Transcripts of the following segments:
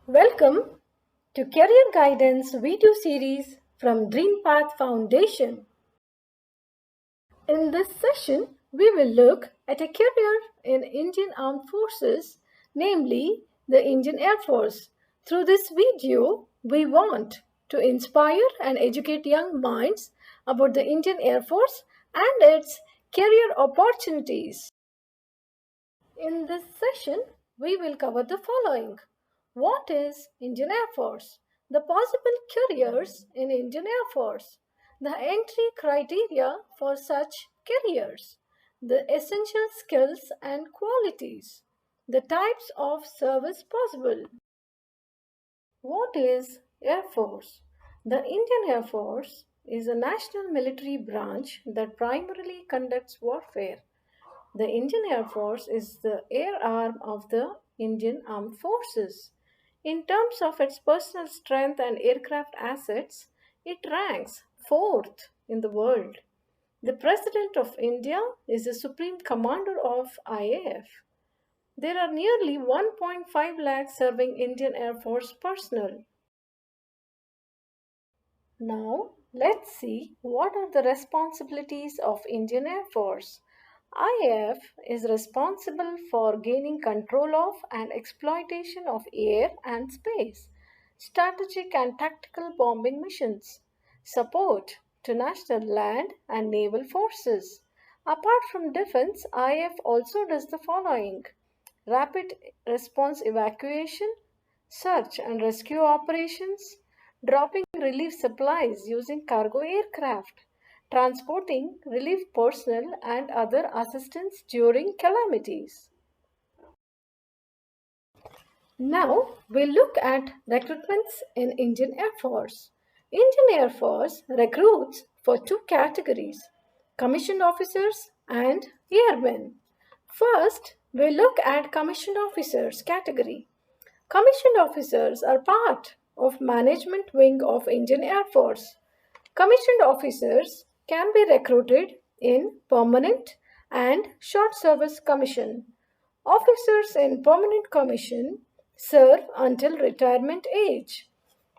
Welcome to Career Guidance video series from DreamPath Foundation. In this session, we will look at a career in Indian Armed Forces, namely the Indian Air Force. Through this video, we want to inspire and educate young minds about the Indian Air Force and its career opportunities. In this session, we will cover the following. What is Indian Air Force? The possible careers in Indian Air Force. The entry criteria for such careers. The essential skills and qualities. The types of service possible. What is Air Force? The Indian Air Force is a national military branch that primarily conducts warfare. The Indian Air Force is the air arm of the Indian Armed Forces. In terms of its personal strength and aircraft assets, it ranks fourth in the world. The President of India is the Supreme Commander of IAF. There are nearly 1.5 lakh serving Indian Air Force personnel. Now, let's see what are the responsibilities of Indian Air Force. IAF is responsible for gaining control of and exploitation of air and space, strategic and tactical bombing missions, support to national land and naval forces. Apart from defense, IAF also does the following: rapid response evacuation, search and rescue operations, dropping relief supplies using cargo aircraft, transporting relief personnel and other assistance during calamities. Now we'll look at recruitments in Indian Air Force. Indian Air Force recruits for two categories: commissioned officers and airmen. First, we'll look at commissioned officers category. Commissioned officers are part of management wing of Indian Air Force. Commissioned officers can be recruited in permanent and short service commission. Officers in permanent commission serve until retirement age.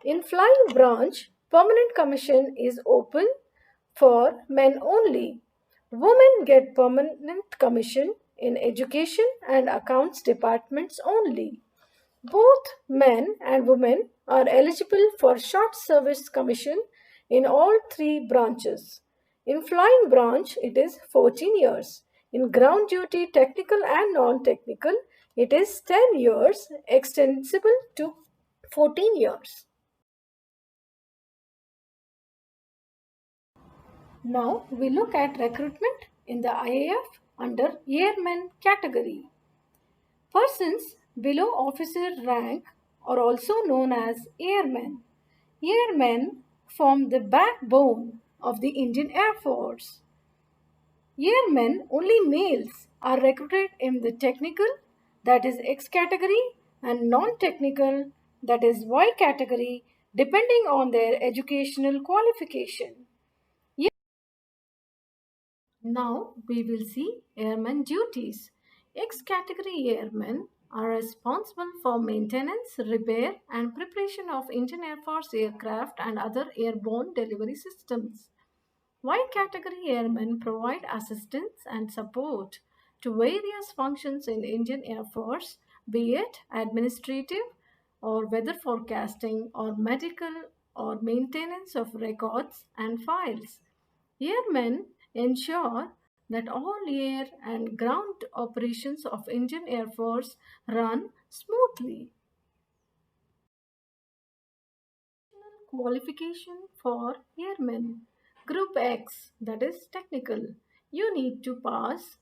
In flying branch, permanent commission is open for men only. Women get permanent commission in education and accounts departments only. Both men and women are eligible for short service commission in all three branches. In flying branch, it is 14 years. In ground duty, technical and non-technical, it is 10 years, extensible to 14 years. Now we look at recruitment in the IAF under Airmen category. Persons below officer rank are also known as airmen. Airmen form the backbone of the Indian Air Force. Airmen, only males, are recruited in the technical, that is X category, and non-technical, that is Y category, depending on their educational qualification. Now we will see airman duties. X category airmen are responsible for maintenance, repair and preparation of Indian Air Force aircraft and other airborne delivery systems. Y category airmen provide assistance and support to various functions in Indian Air Force, be it administrative or weather forecasting or medical or maintenance of records and files. Airmen ensure that all air and ground operations of Indian Air Force run smoothly. Qualification for airmen. Group X, that is technical. You need to pass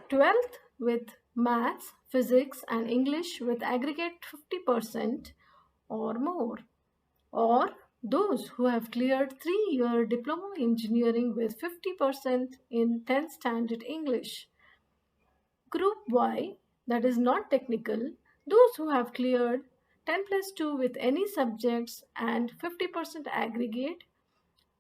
12th with maths, physics and English with aggregate 50% or more. Or those who have cleared 3-year diploma engineering with 50% in 10th standard English. Group Y, that is not technical, those who have cleared 10 plus 2 with any subjects and 50% aggregate,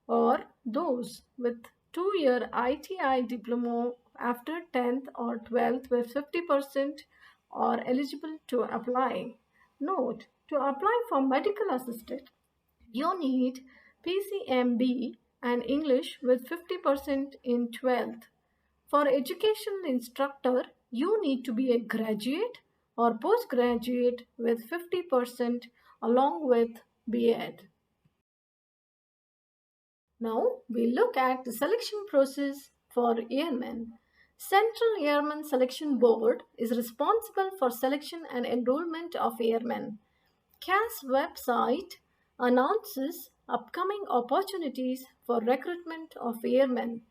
or those with 2-year ITI diploma after 10th or 12th with 50% are eligible to apply. Note, to apply for medical assistant, you need PCMB and English with 50% in 12th. For educational instructor, you need to be a graduate or postgraduate with 50% along with B.Ed. Now we look at the selection process for airmen. Central Airmen Selection Board is responsible for selection and enrollment of airmen. CAS website announces upcoming opportunities for recruitment of airmen.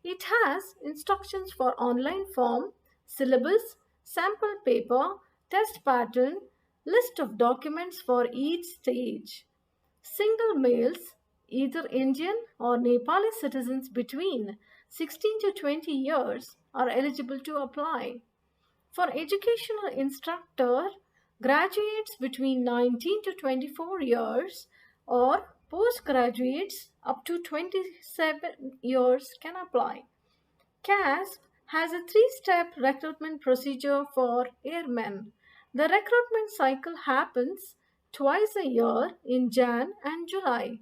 It has instructions for online form, syllabus, sample paper, test pattern, list of documents for each stage. Single males, either Indian or Nepali citizens between 16 to 20 years, are eligible to apply. For educational instructor, graduates between 19 to 24 years or postgraduates up to 27 years can apply. CASP has a three-step recruitment procedure for airmen. The recruitment cycle happens twice a year in Jan and July.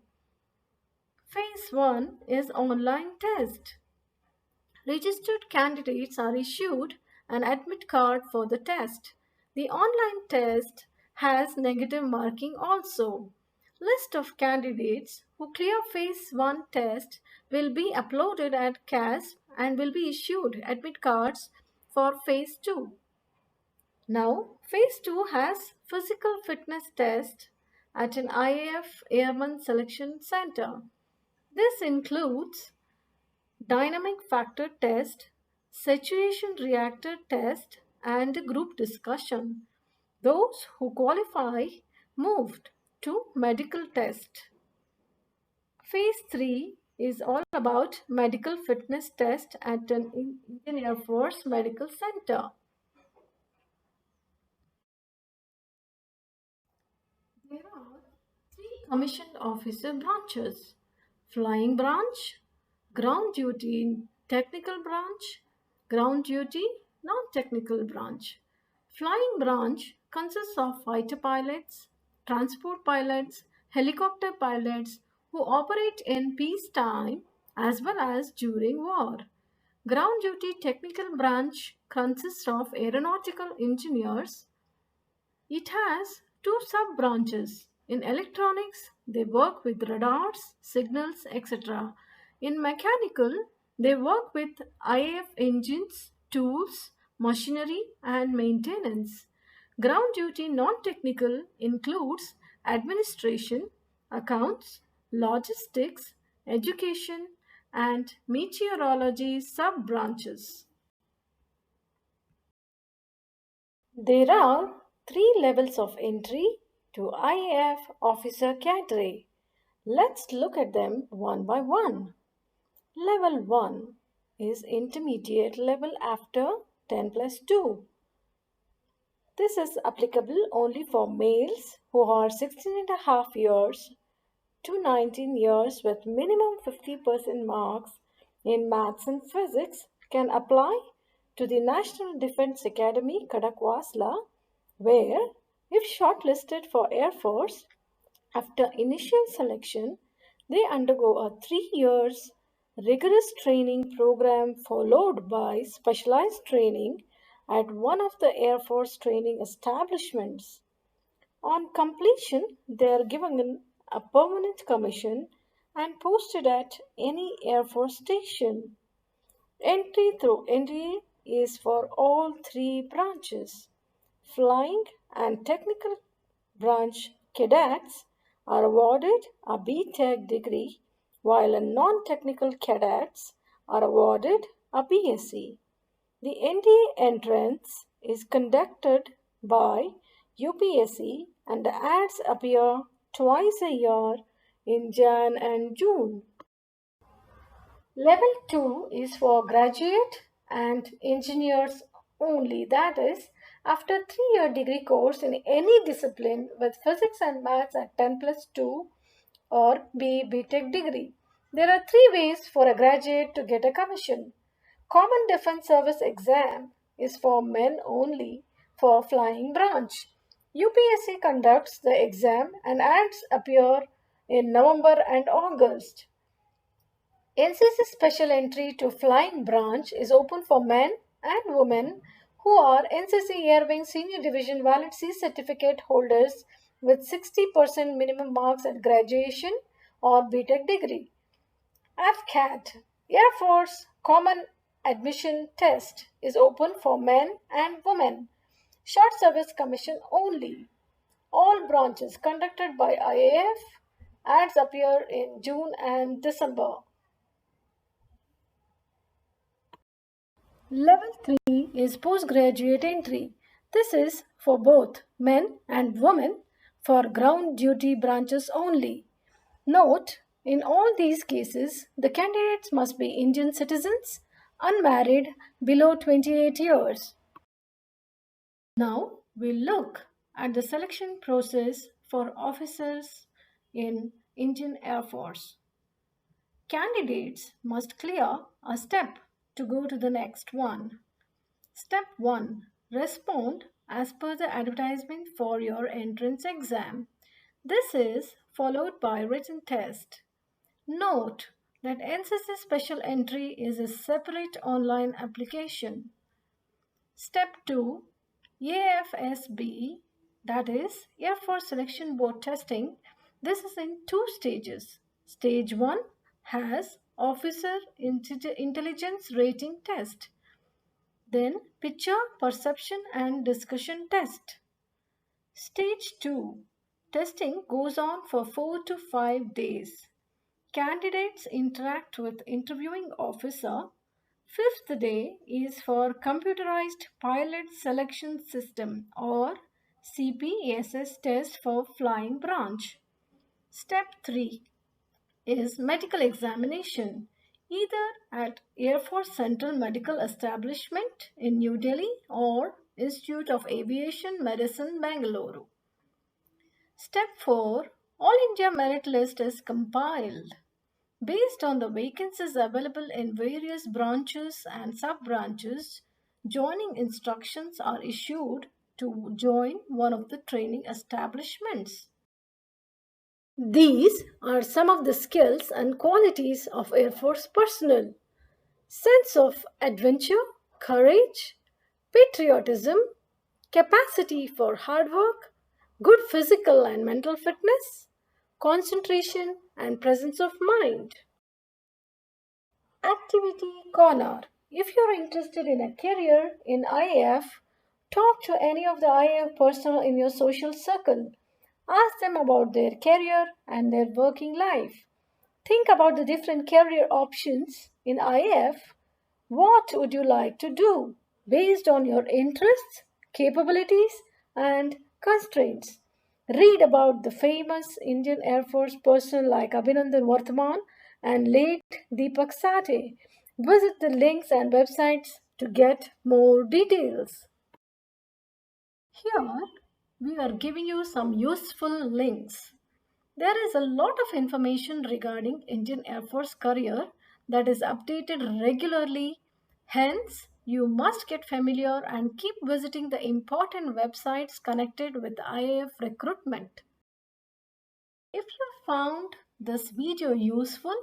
Phase 1 is online test. Registered candidates are issued an admit card for the test. The online test has negative marking also. List of candidates who clear phase 1 test will be uploaded at CASP and will be issued admit cards for phase 2. Now, phase 2 has physical fitness test at an IAF Airman Selection Center. This includes dynamic factor test, saturation reactor test, and group discussion. Those who qualify moved to medical test. Phase 3 is all about medical fitness test at an Indian Air Force Medical Center. There are three commissioned officer branches: flying branch, ground duty technical branch, ground duty non-technical branch. Flying branch consists of fighter pilots, transport pilots, helicopter pilots who operate in peacetime as well as during war. Ground duty technical branch consists of aeronautical engineers. It has two sub-branches. In electronics, they work with radars, signals, etc. In mechanical, they work with IAF engines, tools, machinery, and maintenance. Ground duty non-technical includes administration, accounts, logistics, education, and meteorology sub-branches. There are three levels of entry to IAF officer cadre. Let's look at them one by one. Level 1 is intermediate level after 10 plus 2. This is applicable only for males who are 16 and a half years to 19 years with minimum 50% marks in maths and physics can apply to the National Defense Academy Kadakwasla, where, if shortlisted for Air Force, after initial selection, they undergo a 3 years rigorous training program followed by specialized training at one of the Air Force training establishments. On completion, they are given a permanent commission and posted at any Air Force station. Entry through NDA is for all three branches. Flying and technical branch cadets are awarded a B.Tech degree, while non-technical cadets are awarded a BSc. The NDA entrance is conducted by UPSC and the ads appear twice a year in Jan and June. Level 2 is for graduate and engineers only, that is, after 3-year degree course in any discipline with physics and maths at 10 plus 2 or B.Tech degree. There are three ways for a graduate to get a commission. Common Defense Service exam is for men only for flying branch. UPSC conducts the exam and ads appear in November and August. NCC Special Entry to Flying Branch is open for men and women who are NCC Air Wing Senior Division Valid C certificate holders with 60% minimum marks at graduation or BTech degree. AFCAT, Air Force Common Admission Test, is open for men and women. Short Service Commission only. All branches conducted by IAF. Ads appear in June and December. Level 3 is postgraduate entry. This is for both men and women for ground duty branches only. Note, in all these cases, the candidates must be Indian citizens, unmarried, below 28 years. Now we'll look at the selection process for officers in Indian Air Force. Candidates must clear a step to go to the next one. Step 1. Respond as per the advertisement for your entrance exam. This is followed by written test. Note that NCC Special Entry is a separate online application. Step 2. AFSB, that is Air Force Selection Board testing. This is in 2 stages. Stage 1 has Officer Intelligence Rating Test. Then picture, perception and discussion test. Stage 2. Testing goes on for 4 to 5 days. Candidates interact with interviewing officer. 5th day is for Computerized Pilot Selection System or CPSS test for flying branch. Step 3 is medical examination, either at Air Force Central Medical Establishment in New Delhi or Institute of Aviation Medicine, Bangalore. Step 4. All India merit list is compiled. Based on the vacancies available in various branches and sub-branches, joining instructions are issued to join one of the training establishments. These are some of the skills and qualities of Air Force personnel: sense of adventure, courage, patriotism, capacity for hard work, good physical and mental fitness, concentration, and presence of mind. Activity Corner. If you're interested in a career in IAF, talk to any of the IAF personnel in your social circle. Ask them about their career and their working life. Think about the different career options in IAF. What would you like to do based on your interests, capabilities, and constraints? Read about the famous Indian Air Force personnel like Abhinandan Varthaman and late Deepak Sathe. Visit the links and websites to get more details. Here, we are giving you some useful links. There is a lot of information regarding Indian Air Force career that is updated regularly. Hence, you must get familiar and keep visiting the important websites connected with IAF recruitment. If you found this video useful,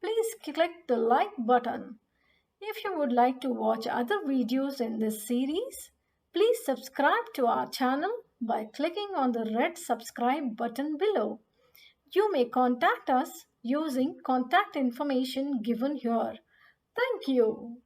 please click the like button. If you would like to watch other videos in this series, please subscribe to our channel by clicking on the red subscribe button below. You may contact us using contact information given here. Thank you.